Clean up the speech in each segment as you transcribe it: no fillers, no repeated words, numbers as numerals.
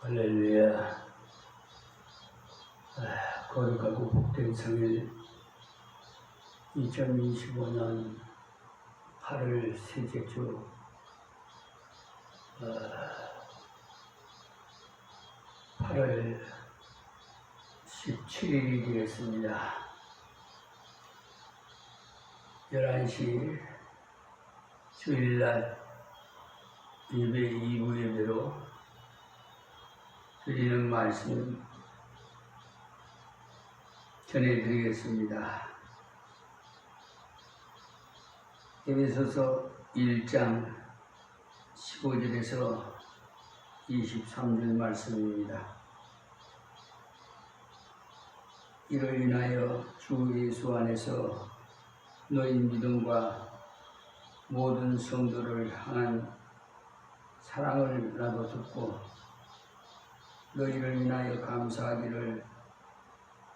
할렐루야. 거룩하고 복된 성일 2025년 8월 셋째 주 8월 17일이 되었습니다. 11시 주일날 예배 2부 예배로 드리는 말씀 전해드리겠습니다. 에베소서 1장 15절에서 23절 말씀입니다. 이를 인하여 주 예수 안에서 너희 믿음과 모든 성도를 향한 사랑을 나도 듣고 너희를 인하여 감사하기를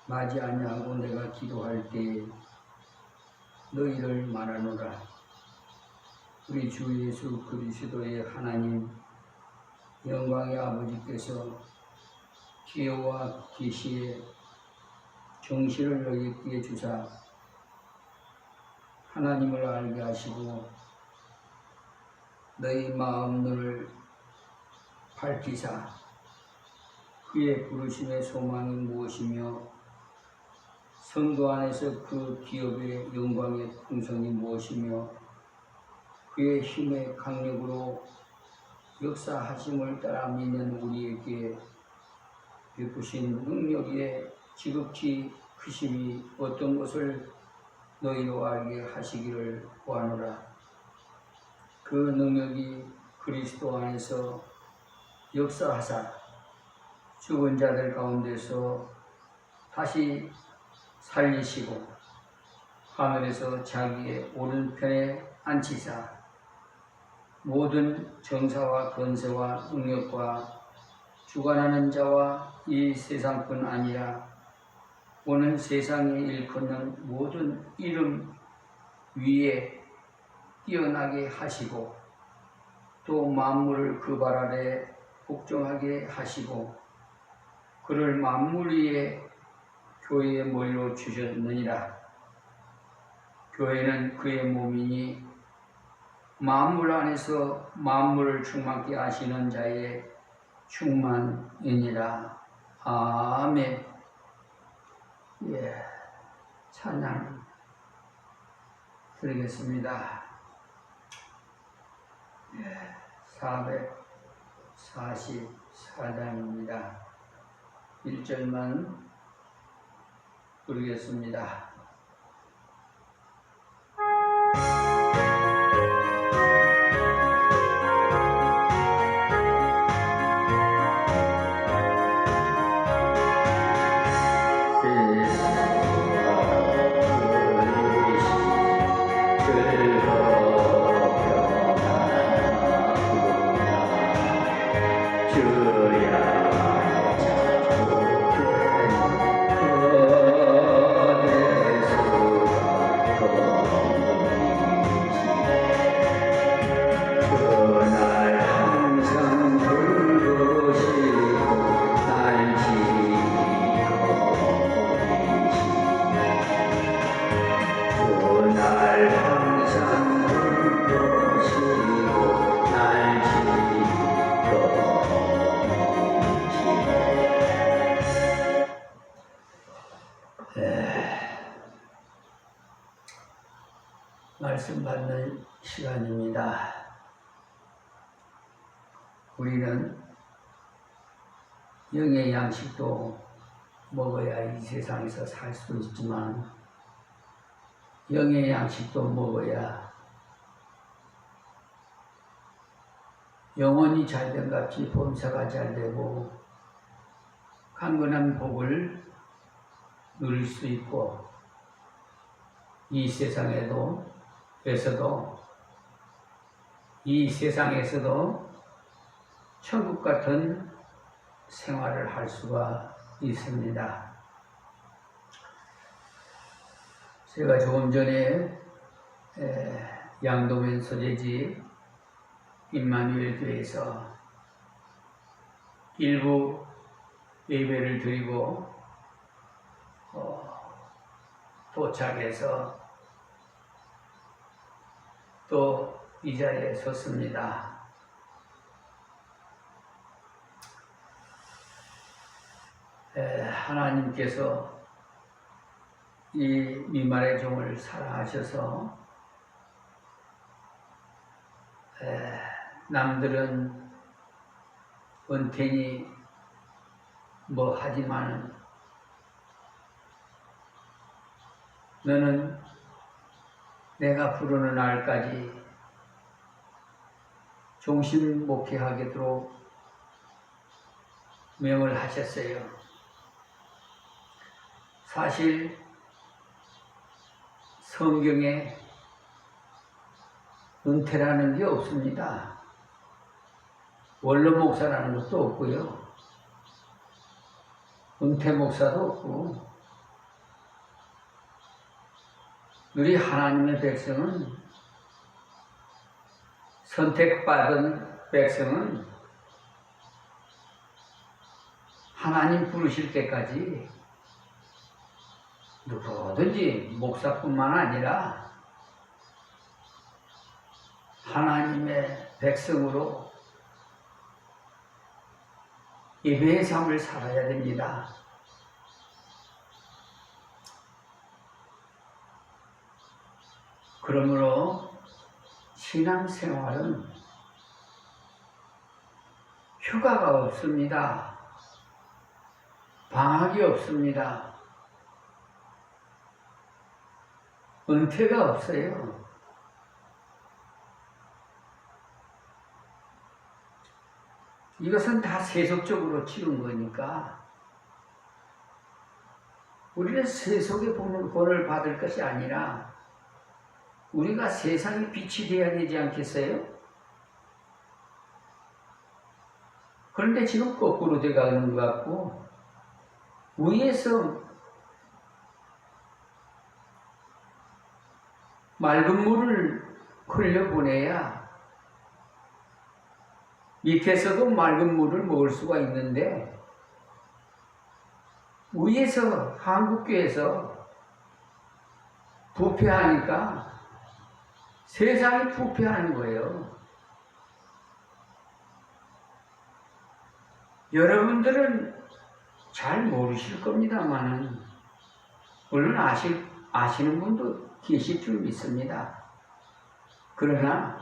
마지 아니하고 내가 기도할 때에 너희를 말하노라. 우리 주 예수 그리스도의 하나님 영광의 아버지께서 기회와 계시에 정신을 너희에게 주사 하나님을 알게 하시고 너희 마음 눈을 밝히사 그의 부르심의 소망이 무엇이며 성도 안에서 그 기업의 영광의 풍성이 무엇이며 그의 힘의 강력으로 역사하심을 따라 믿는 우리에게 베푸신 능력의 지극히 크심이 어떤 것을 너희로 알게 하시기를 구하노라. 그 능력이 그리스도 안에서 역사하사 죽은 자들 가운데서 다시 살리시고 하늘에서 자기의 오른편에 앉히사 모든 정사와 권세와 능력과 주관하는 자와 이 세상뿐 아니라 오는 세상에 일컫는 모든 이름 위에 뛰어나게 하시고 또 만물을 그 발 아래 복종하게 하시고 그를 만물 위에 교회의 머리로 주셨느니라. 교회는 그의 몸이니 만물 안에서 만물을 충만케 하시는 자의 충만이니라. 아멘. 찬양 드리겠습니다. 444장입니다. 1절만 부르겠습니다. 말씀 받는 시간입니다. 우리는 영의 양식도 먹어야 이 세상에서 살 수 있지만 영의 양식도 먹어야 영혼이 잘된 같이 범사가 잘되고 강건한 복을 누릴 수 있고 이 세상에서도 천국 같은 생활을 할 수가 있습니다. 제가 조금 전에 양도면 소재지 임마누엘 교회에서 일부 예배를 드리고 도착해서 또 이 자리에 섰습니다. 하나님께서 이 미말의 종을 사랑하셔서 남들은 은퇴니 뭐 하지만 너는 내가 부르는 날까지 종신 목회하도록 명을 하셨어요. 사실 성경에 은퇴라는 게 없습니다. 원로 목사라는 것도 없고요. 은퇴 목사도 없고, 우리 하나님의 백성은, 선택받은 백성은 하나님 부르실 때까지 누구든지 목사뿐만 아니라 하나님의 백성으로 예배의 삶을 살아야 됩니다. 그러므로 신앙생활은 휴가가 없습니다. 방학이 없습니다. 은퇴가 없어요. 이것은 다 세속적으로 치운 거니까 우리는 세속의 본을 받을 것이 아니라 우리가 세상의 빛이 되어야 되지 않겠어요? 그런데 지금 거꾸로 돼가는 것 같고, 위에서 맑은 물을 흘려보내야 밑에서도 맑은 물을 먹을 수가 있는데, 위에서 한국교회에서 부패하니까 세상이 부패하는 거예요. 여러분들은 잘 모르실 겁니다만은, 물론 아시는 분도 계실 줄 믿습니다. 그러나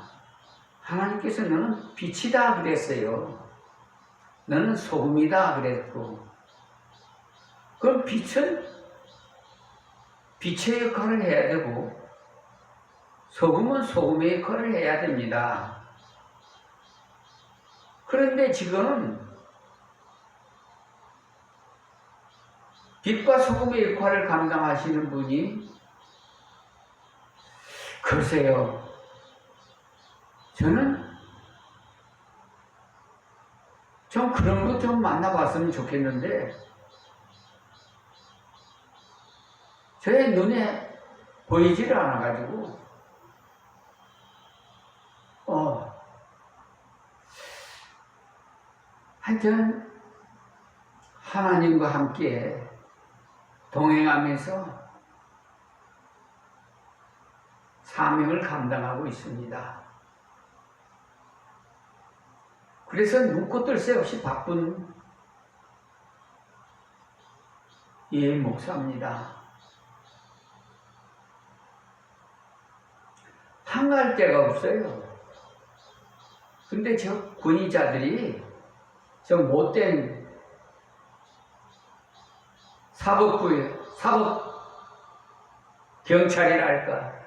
하나님께서 너는 빛이다 그랬어요. 너는 소금이다 그랬고, 그럼 빛은 빛의 역할을 해야 되고 소금은 소금의 역할을 해야 됩니다. 그런데 지금 빛과 소금의 역할을 감당하시는 분이, 글쎄요, 전 그런 거 좀 만나봤으면 좋겠는데, 저의 눈에 보이지를 않아가지고, 하여튼, 하나님과 함께 동행하면서 사명을 감당하고 있습니다. 그래서 묵고 뜰 새 없이 바쁜 목사입니다. 한가할 데가 없어요. 근데 저 권위자들이, 저 못된 사법 경찰이랄까,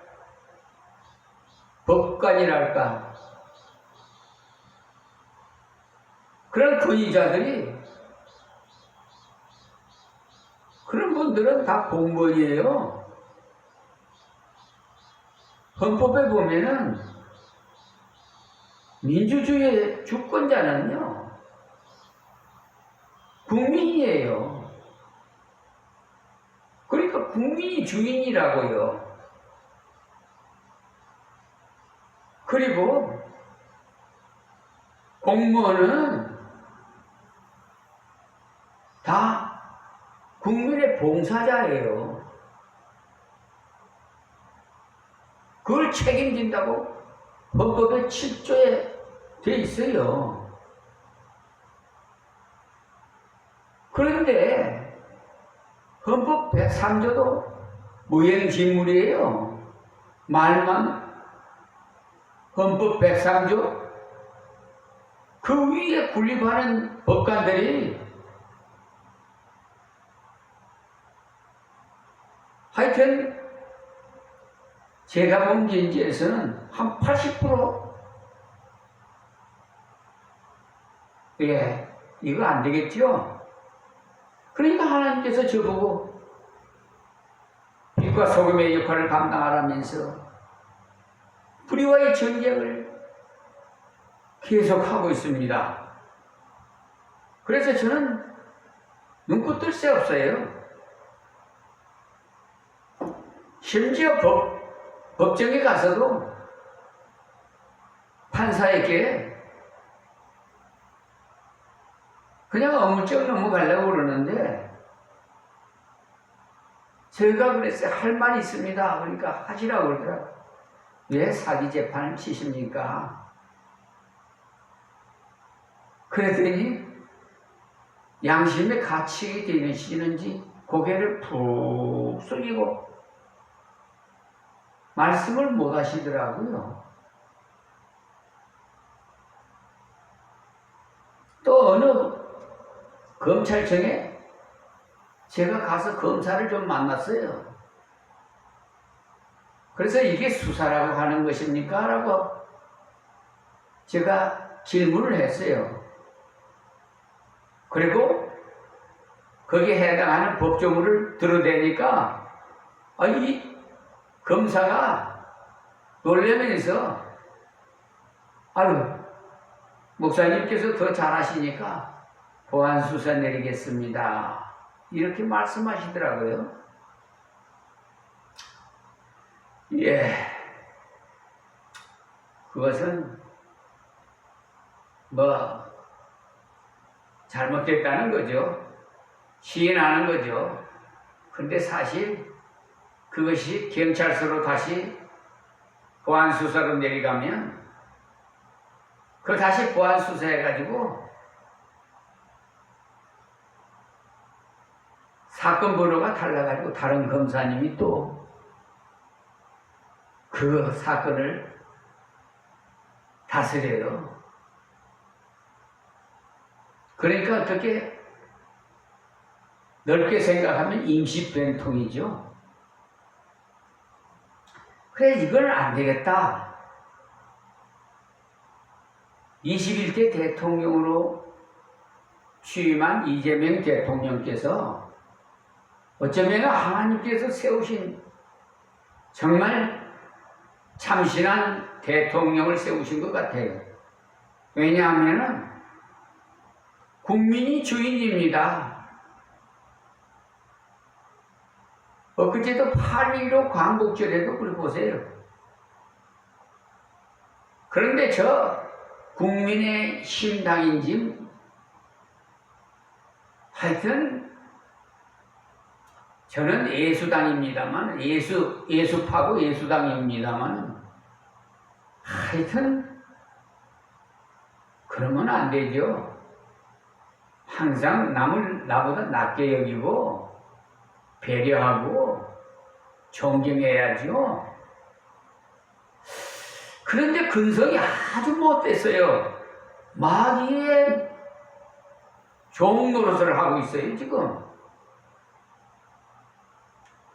법관이랄까, 그런 권위자들이, 그런 분들은 다 공무원이에요. 헌법에 보면은 민주주의의 주권자는요, 국민이에요. 그러니까 국민이 주인이라고요. 그리고 공무원은 다 국민의 봉사자예요. 그걸 책임진다고 헌법의 7조에 돼 있어요. 그런데 헌법 103조도 무행직물이에요. 말만 헌법 103조 그 위에 군립하는 법관들이 하여튼 제가 본 gen지에서는 한 80% 예, 이거 안 되겠죠? 그러니까 하나님께서 저보고 빛과 소금의 역할을 감당하라면서 불의와의 전쟁을 계속하고 있습니다. 그래서 저는 눈코 뜰 새 없어요. 심지어 법정에 가서도 판사에게 그냥 어물쩍 넘어가려고 그러는데 제가 그랬어요. 할 말이 있습니다. 그러니까 하시라고 그러더라고요. 왜 사기 재판을 치십니까? 그랬더니 양심의 가책이 되시는지 고개를 푹 숙이고 말씀을 못 하시더라고요. 또 어느 검찰청에 제가 가서 검사를 좀 만났어요. 그래서 이게 수사라고 하는 것입니까? 라고 제가 질문을 했어요. 그리고 거기에 해당하는 법조문을 들어대니까 이 검사가 놀라면서 아유 목사님께서 더 잘하시니까 보안수사 내리겠습니다. 이렇게 말씀하시더라고요. 예, 그것은 잘못됐다는 거죠. 시인하는 거죠. 근데 사실 그것이 경찰서로 다시 보안수사로 내려가면 그걸 다시 보안수사해가지고 사건 번호가 달라가지고 다른 검사님이 또 그 사건을 다스려요. 그러니까 어떻게 넓게 생각하면 임시변통이죠. 그래 이건 안 되겠다. 21대 대통령으로 취임한 이재명 대통령께서 어쩌면 하나님께서 세우신 정말 참신한 대통령을 세우신 것 같아요. 왜냐하면 국민이 주인입니다. 엊그제도 8.15 광복절에도 그걸 보세요. 그런데 저 국민의 심당인지 하여튼 저는 예수당입니다만 예수파고 예수당입니다만 하여튼 그러면 안 되죠. 항상 남을 나보다 낮게 여기고 배려하고 존경해야죠. 그런데 근성이 아주 못됐어요. 마귀의 종 노릇을 하고 있어요, 지금.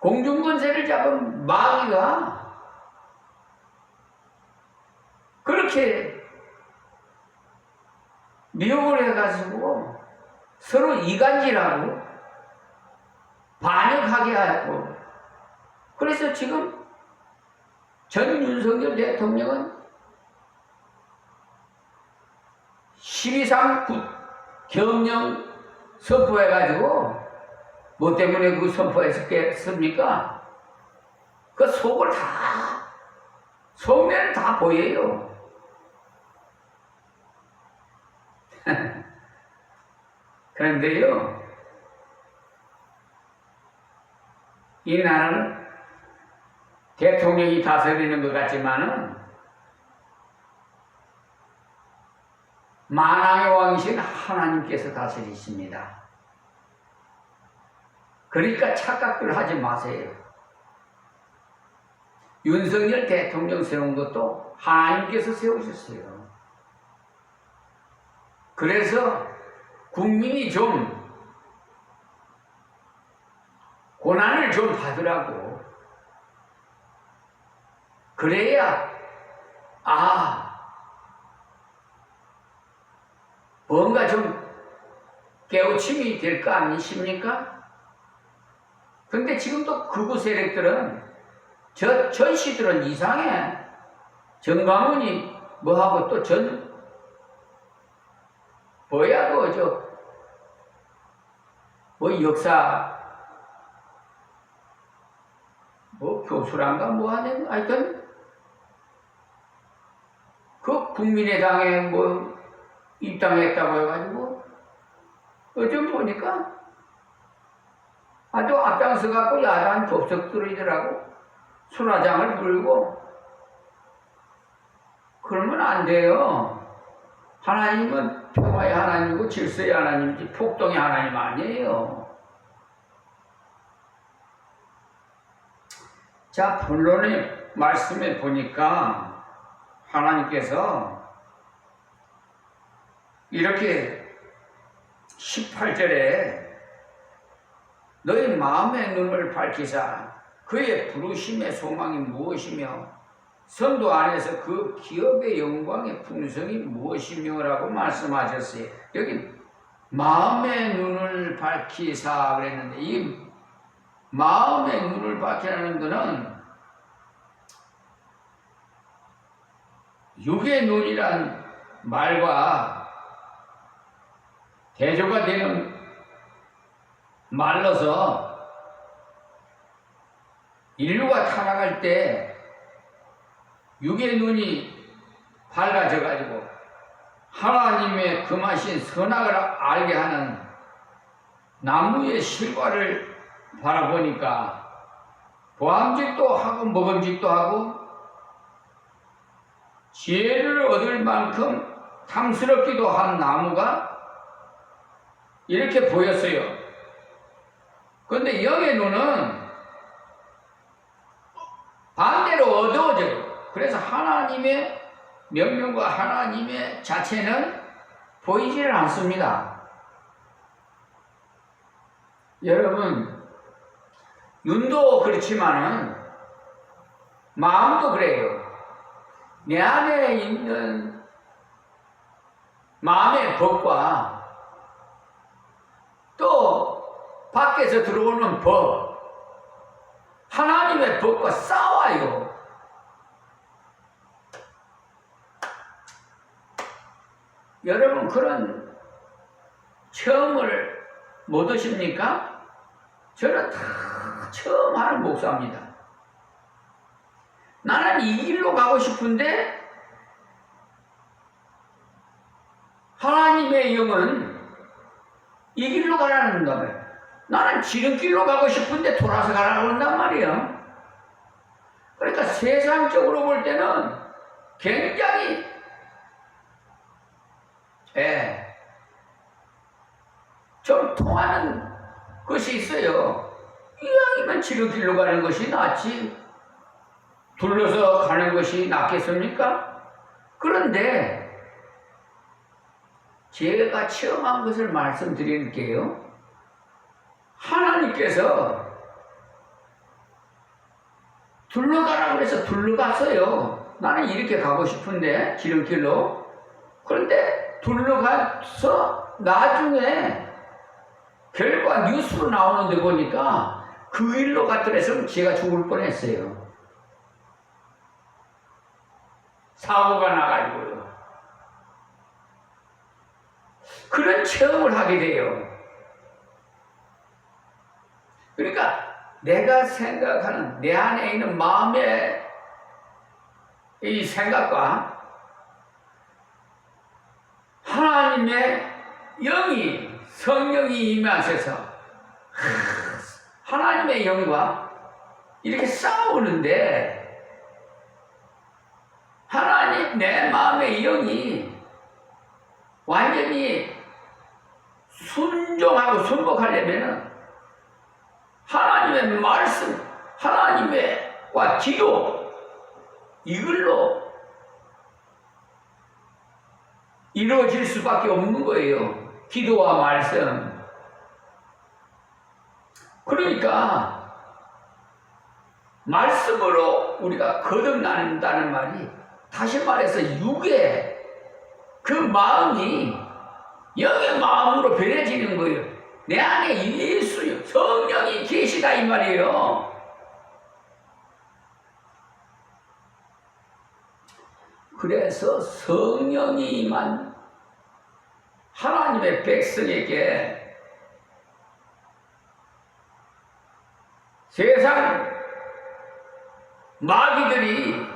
공중권세를 잡은 마귀가 그렇게 미혹을 해가지고 서로 이간질하고 반역하게 하고, 그래서 지금 전 윤석열 대통령은 12.3 경영 선포해가지고 뭐 때문에 그 선포했습니까? 그 속을 다, 속면을 다 보여요. 그런데요, 이 나라는 대통령이 다스리는 것 같지만은 만왕의 왕이신 하나님께서 다스리십니다. 그러니까 착각들 하지 마세요. 윤석열 대통령 세운 것도 하나님께서 세우셨어요. 그래서 국민이 좀 고난을 좀 받으라고. 그래야 뭔가 좀 깨우침이 될 거 아니십니까? 근데 지금도 극우 세력들은 전시들은 이상해. 정광훈이 뭐하고 또 뭐야 뭐 역사 뭐 교수란가 뭐 하는, 하여튼 그 국민의당에 뭐 입당했다고 해가지고 요즘 보니까 아주 앞장서 갖고 야단 접속들이더라고. 순화장을 불고. 그러면 안 돼요. 하나님은 평화의 하나님이고 질서의 하나님이지 폭동의 하나님 아니에요. 자, 본론의 말씀에 보니까 하나님께서 이렇게 18절에 너희 마음의 눈을 밝히사 그의 부르심의 소망이 무엇이며 성도 안에서 그 기업의 영광의 풍성이 무엇이며 라고 말씀하셨어요. 여기 마음의 눈을 밝히사 그랬는데, 이 마음의 눈을 밝히라는 것은 육의 눈이란 말과 대조가 되는 말로서 인류가 타락할 때 육의 눈이 밝아져 가지고 하나님의 금하신 선악을 알게 하는 나무의 실과를 바라보니까 보암직도 하고 먹음직도 하고 지혜를 얻을 만큼 탐스럽기도 한 나무가 이렇게 보였어요. 그런데 영의 눈은 반대로 어두워져요. 그래서 하나님의 명령과 하나님의 자체는 보이지를 않습니다. 여러분, 눈도 그렇지만은 마음도 그래요. 내 안에 있는 마음의 법과 또 밖에서 들어오는 법, 하나님의 법과 싸워요. 여러분 그런 체험을 못 하십니까? 저는 다 처음 하는 목사입니다. 나는 이 길로 가고 싶은데 하나님의 영은 이 길로 가라는 거예요. 나는 지름길로 가고 싶은데 돌아서 가라고 한단 말이에요. 그러니까 세상적으로 볼 때는 굉장히 좀 통하는 것이 있어요. 이왕이면 지름길로 가는 것이 낫지 둘러서 가는 것이 낫겠습니까? 그런데 제가 체험한 것을 말씀드릴게요. 하나님께서 둘러가라고 해서 둘러갔어요. 나는 이렇게 가고 싶은데 지름길로. 그런데 둘러가서 나중에 결과 뉴스로 나오는데 보니까 그 일로 갔더랬으면 제가 죽을 뻔했어요. 사고가 나가지고요. 그런 체험을 하게 돼요. 그러니까 내가 생각하는 내 안에 있는 마음의 이 생각과 하나님의 영이 성령이 임하셔서 하나님의 영과 이렇게 싸우는데 하나님 내 마음의 영이 완전히 순종하고 순복하려면 하나님의 말씀, 하나님과 기도 이걸로 이루어질 수밖에 없는 거예요. 기도와 말씀. 그러니까 말씀으로 우리가 거듭난다는 말이 다시 말해서 육의 그 마음이 영의 마음으로 변해지는 거예요. 내 안에 예수, 성령이 계시다 이 말이에요. 그래서 성령이 임한 하나님의 백성에게 세상 마귀들이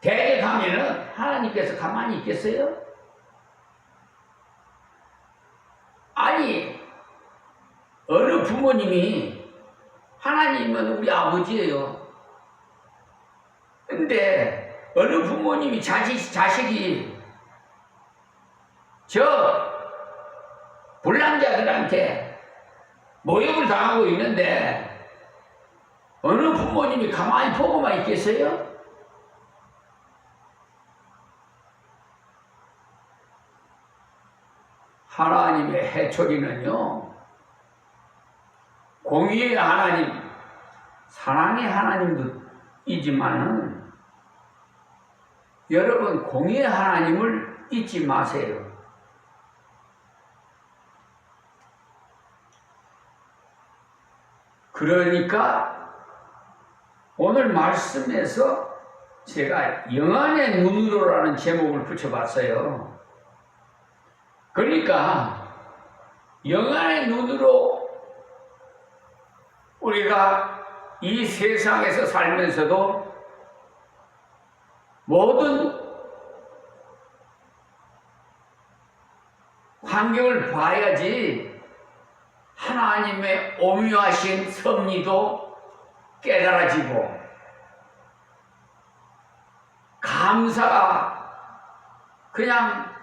대적하면은 하나님께서 가만히 있겠어요? 아니, 어느 부모님이 하나님은 우리 아버지예요. 근데 어느 부모님이 자식이 저 불량자들한테 모욕을 당하고 있는데 어느 부모님이 가만히 보고만 있겠어요? 하나님의 해초리는요, 공의의 하나님, 사랑의 하나님도 이지만은 여러분 공의의 하나님을 잊지 마세요. 그러니까 오늘 말씀에서 제가 영안의 눈으로라는 제목을 붙여봤어요. 그러니까 영안의 눈으로 우리가 이 세상에서 살면서도 모든 환경을 봐야지 하나님의 오묘하신 섭리도 깨달아지고 감사가 그냥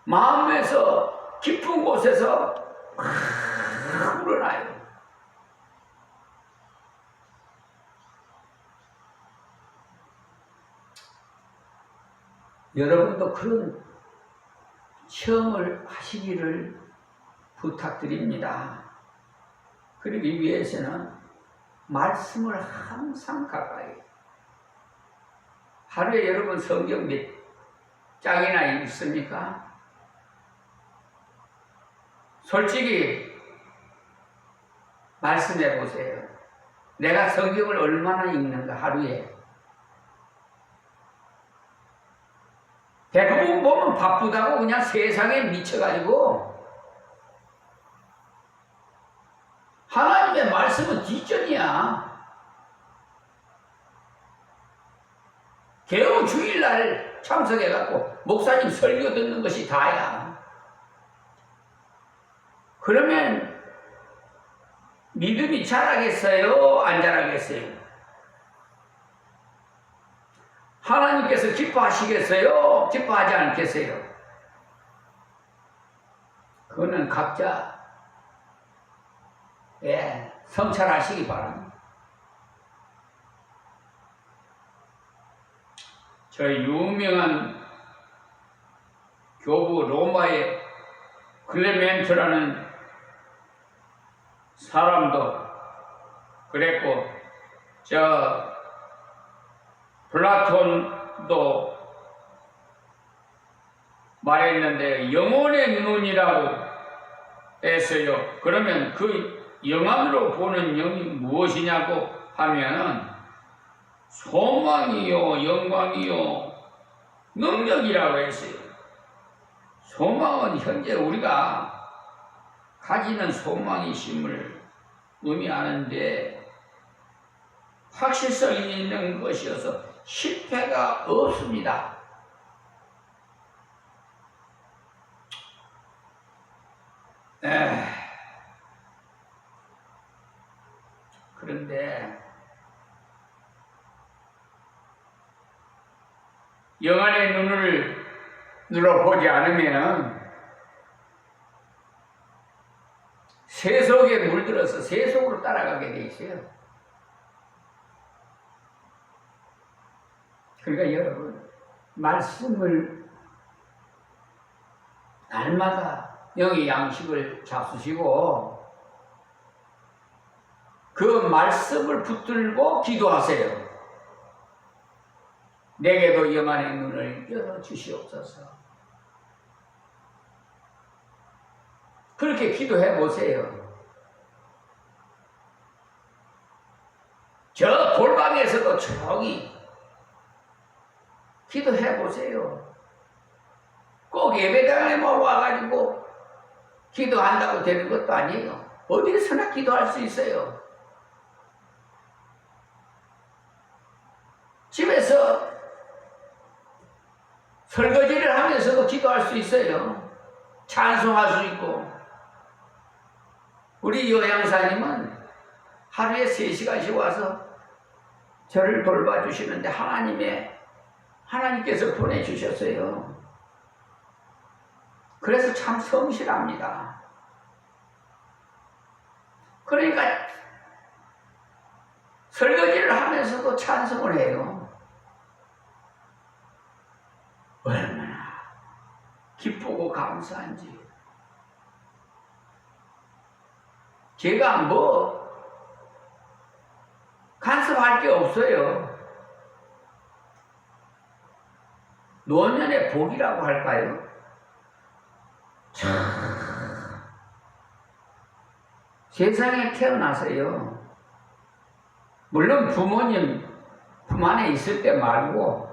마음에서 깊은 곳에서 우러나요. 여러분도 그런 체험을 하시기를 부탁드립니다. 그러기 위해서는 말씀을 항상 가까이. 하루에 여러분 성경 몇 장이나 읽습니까? 솔직히 말씀해 보세요. 내가 성경을 얼마나 읽는가 하루에. 대부분 보면 바쁘다고 그냥 세상에 미쳐가지고 하나님의 말씀은 뒷전이야. 겨우 주일날 참석해갖고 목사님 설교 듣는 것이 다야. 그러면 믿음이 자라겠어요? 안 자라겠어요? 하나님께서 기뻐하시겠어요? 기뻐하지 않겠어요? 그거는 각자 성찰하시기 바랍니다. 저 유명한 교부 로마의 클레멘트라는 사람도 그랬고 저 플라톤도 말했는데 영혼의 눈이라고 했어요. 그러면 그 영안으로 보는 영이 무엇이냐고 하면은 소망이요, 영광이요, 능력이라고 했어요. 소망은 현재 우리가 가지는 소망이심을 의미하는데 확실성이 있는 것이어서 실패가 없습니다. 그런데 영안의 눈을 눌러보지 않으면 세속에 물들어서 세속으로 따라가게 돼 있어요. 그러니까 여러분, 말씀을 날마다 영의 양식을 잡수시고 그 말씀을 붙들고 기도하세요. 내게도 영안의 눈을 열어주시옵소서. 그렇게 기도해 보세요. 저 골방에서도 조용히 기도해 보세요. 꼭 예배당에만 와가지고 기도한다고 되는 것도 아니에요. 어디서나 기도할 수 있어요. 집에서 설거지를 하면서도 기도할 수 있어요. 찬송할 수 있고. 우리 요양사님은 하루에 3시간씩 와서 저를 돌봐주시는데 하나님께서 보내주셨어요. 그래서 참 성실합니다. 그러니까 설거지를 하면서도 찬송을 해요. 얼마나 기쁘고 감사한지. 제가 간섭할 게 없어요. 노년의 복이라고 할까요? 참, 세상에 태어나서요. 물론 부모님 품 안에 있을 때 말고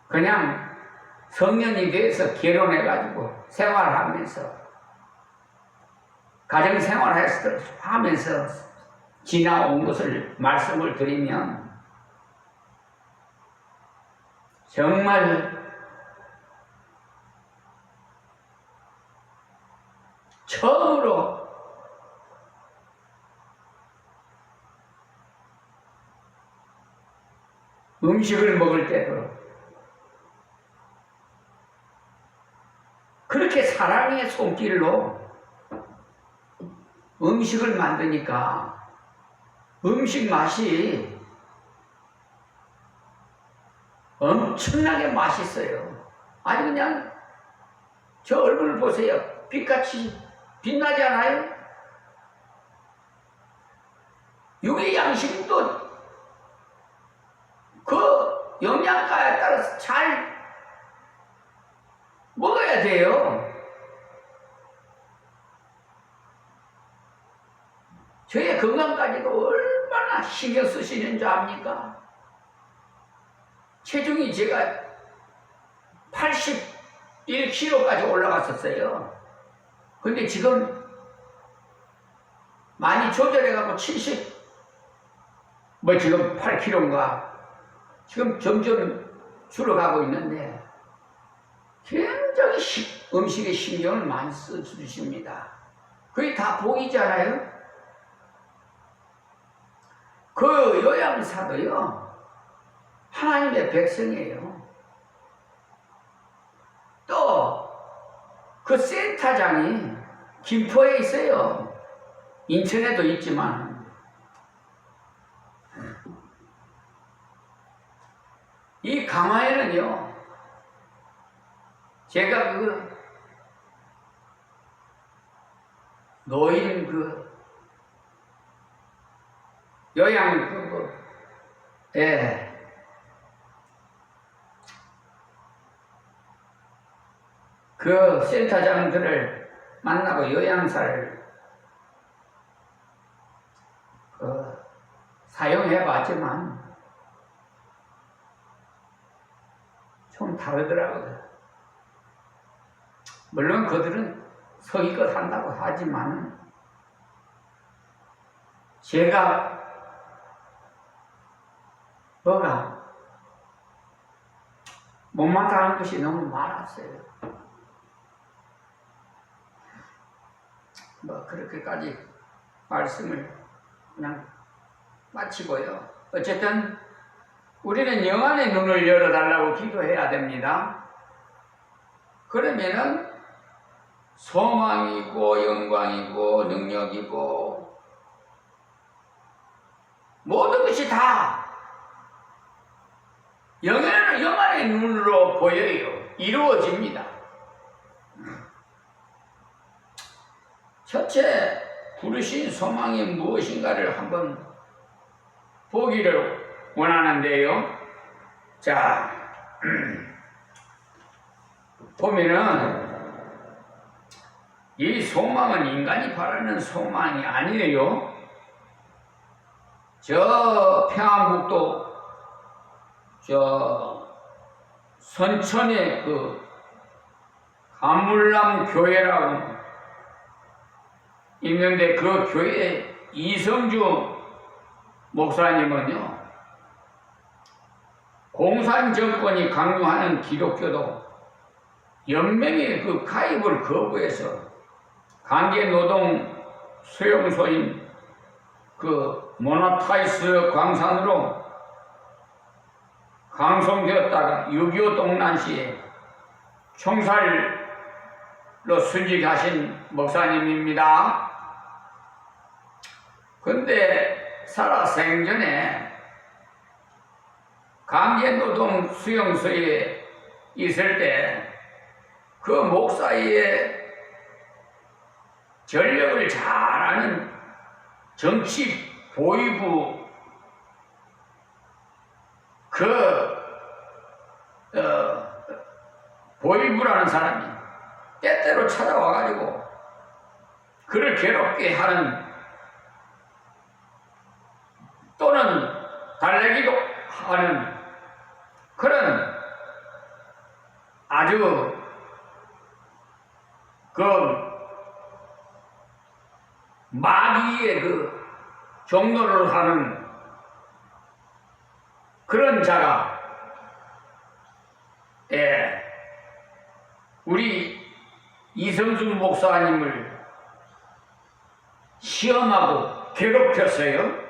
그냥 성년이 돼서 결혼해가지고 생활하면서 가정생활하면서 지나온 것을 말씀을 드리면 정말 처음으로 음식을 먹을 때도 그렇게 사랑의 손길로 음식을 만드니까 음식 맛이 엄청나게 맛있어요. 아니 그냥 저 얼굴 보세요. 빛같이 빛나지 않아요? 육의 양식도 그 영양가에 따라서 잘 먹어야 돼요. 저의 건강까지도 얼마나 신경 쓰시는 줄 압니까? 체중이 제가 81kg까지 올라갔었어요. 근데 지금 많이 조절해가고 지금 8kg인가 지금 점점 줄어가고 있는데 굉장히 음식에 신경을 많이 써주십니다. 그게 다 복이잖아요. 그 요양사도요 하나님의 백성이에요. 또 그 센터장이 김포에 있어요. 인천에도 있지만 이 강화에는요 제가 노인 요양 그 센터장들을 만나고 요양사를 사용해봤지만 좀 다르더라고요. 물론 그들은 서기껏 한다고 하지만 제가 뭐가 못마땅한 것이 너무 많았어요. 뭐 그렇게까지 말씀을 그냥 마치고요. 어쨌든 우리는 영안의 눈을 열어달라고 기도해야 됩니다. 그러면은 소망이고 영광이고 능력이고 모든 것이 다 영안의 눈으로 보여요. 이루어집니다. 첫째, 부르신 소망이 무엇인가를 한번 보기를 원하는데요. 자, 보면은 이 소망은 인간이 바라는 소망이 아니에요. 저 평안북도 저 선천의 그 감물람 교회라고 있는데 그 교회 이성주 목사님은요, 공산 정권이 강요하는 기독교도 연맹의 그 가입을 거부해서 강제노동 수용소인 그 모나타이스 광산으로 강송되었다가 6.25 동란 시에 총살로 순직하신 목사님입니다. 근데 살아생전에 강제노동 수용소에 있을 때 그 목사의 전력을 잘 아는 정치 보위부 보위부라는 사람이 때때로 찾아와가지고 그를 괴롭게 하는 또는 달래기도 하는 그런 아주 그 마귀의 그 종로를 하는 그런 자가 우리 이성준 목사님을 시험하고 괴롭혔어요.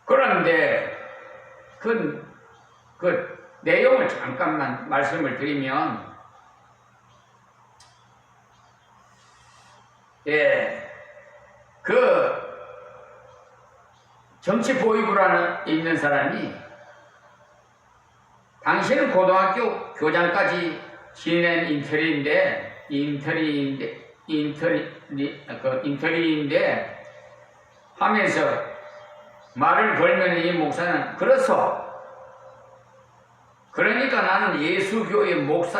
그런데 그 내용을 잠깐만 말씀을 드리면, 그 정치 보위부라는 있는 사람이 당신은 고등학교 교장까지 지낸 인터리인데 하면서 말을 걸면 이 목사는 그래서 그러니까 나는 예수교의 목사